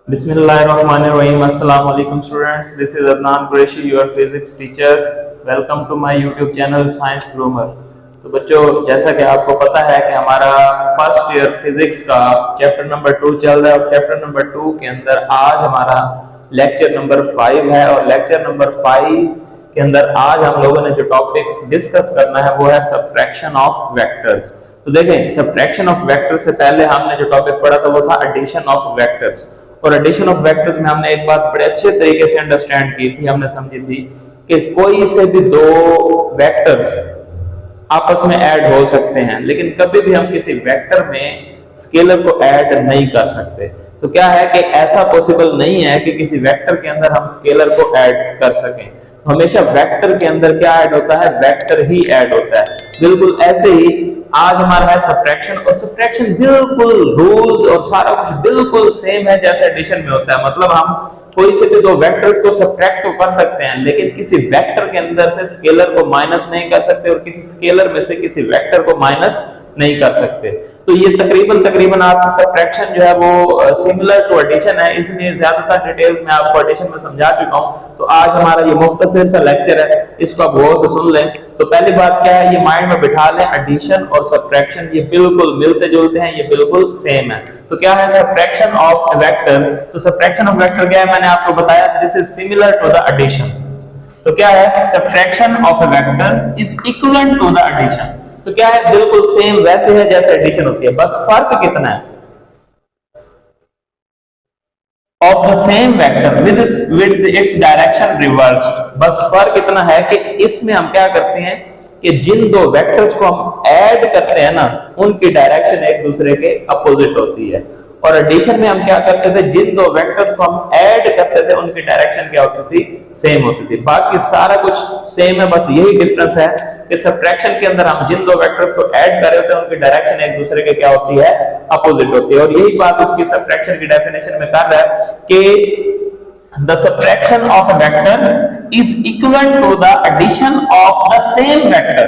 Bismillahirrahmanirrahim. Assalamu alaikum students. This is Adnan Qureshi, your physics teacher. Welcome to my YouTube channel Science Groomer. तो बच्चों, जैसा कि आपको पता है कि हमारा फर्स्ट ईयर फिजिक्स का चैप्टर नंबर 2 चल रहा है और चैप्टर नंबर 2 के अंदर आज हमारा लेक्चर नंबर 5 है और लेक्चर नंबर 5 के अंदर आज हम लोगों ने जो टॉपिक डिस्कस करना है वो है सब्ट्रैक्शन ऑफ वेक्टर्स। तो देखें, सब्ट्रैक्शन ऑफ वेक्टर्स से पहले हमने जो टॉपिक पढ़ा था वो था एडिशन ऑफ वेक्टर्स। और एडिशन ऑफ वेक्टर्स में हमने एक बात बड़े अच्छे तरीके से अंडरस्टैंड की थी, हमने समझी थी कि कोई से भी दो वेक्टर्स आपस में ऐड हो सकते हैं, लेकिन कभी भी हम किसी वेक्टर में स्केलर को ऐड नहीं कर सकते। तो क्या है कि ऐसा पॉसिबल नहीं है कि किसी वेक्टर के अंदर हम स्केलर को ऐड कर सकें। तो हमेशा वेक्टर के अंदर क्या ऐड होता है? वेक्टर ही ऐड होता है। बिल्कुल ऐसे ही आज हमारा है सब्ट्रैक्शन, और सब्ट्रैक्शन बिल्कुल रूल्स और सारा कुछ बिल्कुल सेम है जैसे एडिशन में होता है। मतलब हम कोई से भी दो वेक्टर्स को सब्ट्रैक्ट तो कर सकते हैं, लेकिन किसी वेक्टर के अंदर से स्केलर को माइनस नहीं कर सकते और किसी स्केलर में से किसी वेक्टर को माइनस नहीं कर सकते। तो ये तकरीबन आपकी सब्ट्रैक्शन जो है वो सिमिलर टू एडिशन है, इसलिए ज्यादातर डिटेल्स में आपको एडिशन में समझा चुका हूं। तो आज हमारा ये मुख्तसर सा लेक्चर है, इसको आप गौर से सुन लें। तो पहली बात क्या है, ये माइंड में बिठा लें, एडिशन और सब्ट्रैक्शन ये बिल्कुल मिलते जुलते हैं, ये बिल्कुल सेम है। तो क्या है सब्ट्रैक्शन ऑफ वेक्टर? तो सब्ट्रैक्शन ऑफ वेक्टर क्या है, मैंने आपको बताया, this is similar to the addition. तो क्या है, subtraction of a vector is equivalent to the addition. तो क्या है, बिल्कुल सेम वैसे है जैसे एडिशन होती है, बस फर्क कितना है, of the same vector with its direction reversed. बस फर्क इतना है कि इसमें हम क्या करते हैं कि जिन दो वेक्टर्स को हम ऐड करते हैं ना, उनकी डायरेक्शन एक दूसरे के अपोजिट होती है। और एडिशन में हम क्या करते थे, जिन दो वेक्टर्स को हम ऐड करते थे उनकी डायरेक्शन क्या होती थी? सेम होती थी। बाकी सारा कुछ सेम है, बस यही डिफरेंस है कि सब्ट्रैक्शन के अंदर हम जिन दो वेक्टर्स को ऐड कर रहे होते हैं उनकी डायरेक्शन एक दूसरे के क्या होती है? अपोजिट होती है। और यही बात उसकी सब्ट्रैक्शन की डेफिनेशन में कर रहा है कि the subtraction of a vector is equivalent to the addition of the same vector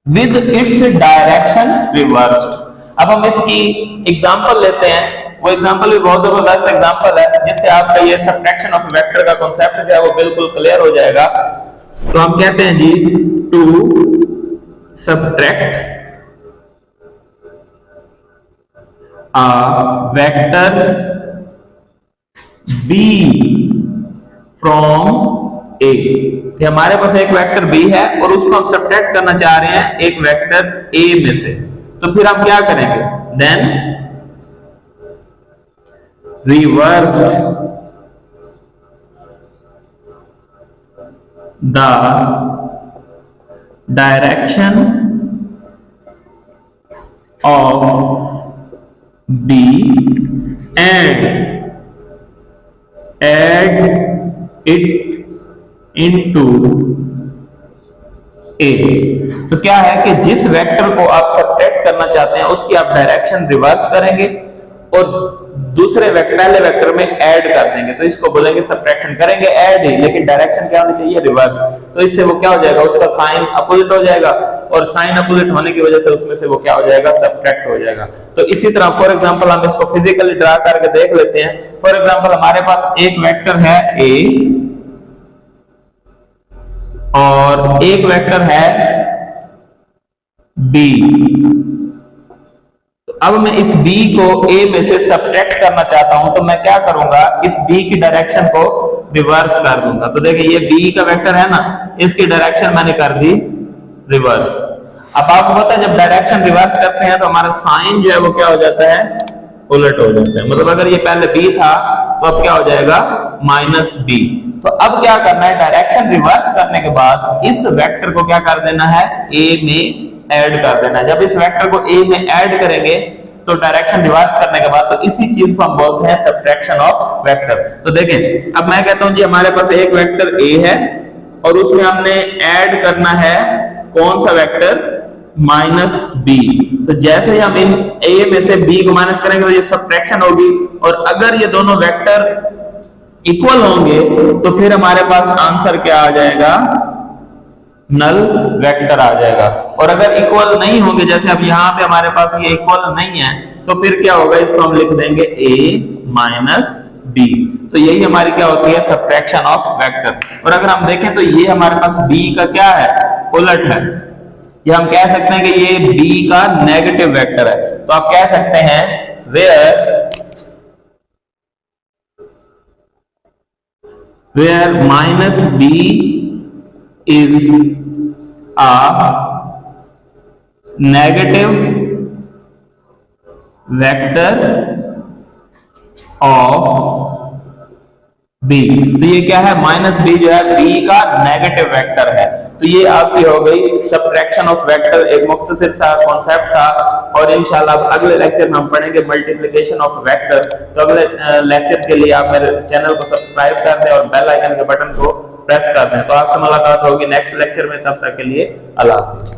with its direction reversed। अब हम इसकी एग्जांपल लेते हैं, वो एग्जांपल भी बहुत जबरदस्त एग्जांपल है जिससे आपका ये सब्ट्रैक्शन ऑफ वेक्टर का कांसेप्ट जो है वो बिल्कुल क्लियर हो जाएगा। तो हम कहते हैं जी, to subtract a vector b from a। हमारे पास एक वेक्टर b है और उसको हम सब्ट्रैक्ट करना चाह रहे हैं एक वेक्टर a में से। तो फिर हम क्या करेंगे, then reversed the direction of B and add it into A। तो क्या है कि जिस वेक्टर को आप सब्ट्रैक्ट करना चाहते हैं उसकी आप डायरेक्शन रिवर्स करेंगे और दूसरे वेक्टर पहले वेक्टर में ऐड कर देंगे। तो इसको बोलेंगे सब्ट्रैक्शन, करेंगे ऐड ही, लेकिन डायरेक्शन क्या होनी चाहिए? रिवर्स। तो इससे वो क्या हो जाएगा, उसका साइन अपोजिट हो जाएगा और साइन अपोजिट होने की वजह से उसमें से वो क्या हो जाएगा? सब्ट्रैक्ट हो जाएगा। तो इसी तरह फॉर एग्जांपल हम इसको फिजिकली ड्रा करके देख लेते हैं। फॉर एग्जांपल हमारे पास एक वेक्टर है a और एक वेक्टर है b। अब मैं इस b को a में से सब्ट्रैक्ट करना चाहता हूं, तो मैं क्या करूंगा, इस b की डायरेक्शन को रिवर्स कर दूंगा। तो देखिए ये b का वेक्टर है ना, इसकी डायरेक्शन मैंने कर दी रिवर्स। अब आपको पता है जब डायरेक्शन रिवर्स करते हैं तो हमारा साइन जो है वो क्या हो जाता है? उलट हो जाता है। मतलब अगर ये पहले b था तो अब क्या हो जाएगा? Minus b। तो अब क्या करना है, डायरेक्शन रिवर्स करने के बाद इस वेक्टर को क्या कर देना है? a में ऐड कर देना है। जब इस वेक्टर को a में ऐड करेंगे तो डायरेक्शन रिवर्स करने के बाद, तो इसी चीज को हम बोलते हैं सब्ट्रैक्शन ऑफ वेक्टर। तो देखें, अब मैं कहता हूं जी हमारे पास एक वेक्टर a है और उसमें हमने ऐड करना है कौन सा वेक्टर? Minus b। तो जैसे ही हम इन a में से b को माइनस करेंगे तो ये सब्ट्रैक्शन होगी, और अगर ये दोनों वेक्टर इक्वल होंगे तो फिर हमारे पास आंसर क्या आ जाएगा? नल वेक्टर आ जाएगा। और अगर इक्वल नहीं होंगे, जैसे अब यहाँ पे हमारे पास ये इक्वल नहीं है, तो फिर क्या होगा, इसको हम लिख देंगे a माइनस b। तो यही हमारी क्या होती है, सब्ट्रैक्शन ऑफ वेक्टर। और अगर हम देखें तो ये हमारे पास b का क्या है, उलट है। ये हम कह सकते हैं कि ये b का नेगेटिव वेक्टर है। तो आप कह सकते हैं where minus b is a negative vector of b। तो ये क्या है, माइनस बी जो है b का नेगेटिव वेक्टर है। तो ये आपकी हो गई सब्ट्रैक्शन ऑफ वेक्टर, एक मुख्तसर सा कॉन्सेप्ट था। और इंशाल्लाह अगले लेक्चर में हम पढ़ेंगे मल्टीप्लिकेशन ऑफ वेक्टर। तो अगले लेक्चर के लिए आप मेरे चैनल को सब्सक्राइब कर दें और बेल आइकन के बटन को प्रेस कर दें। तो आपसे मुलाकात होगी नेक्स्ट लेक्चर में, तब तक के लिए अल्लाह हाफिज।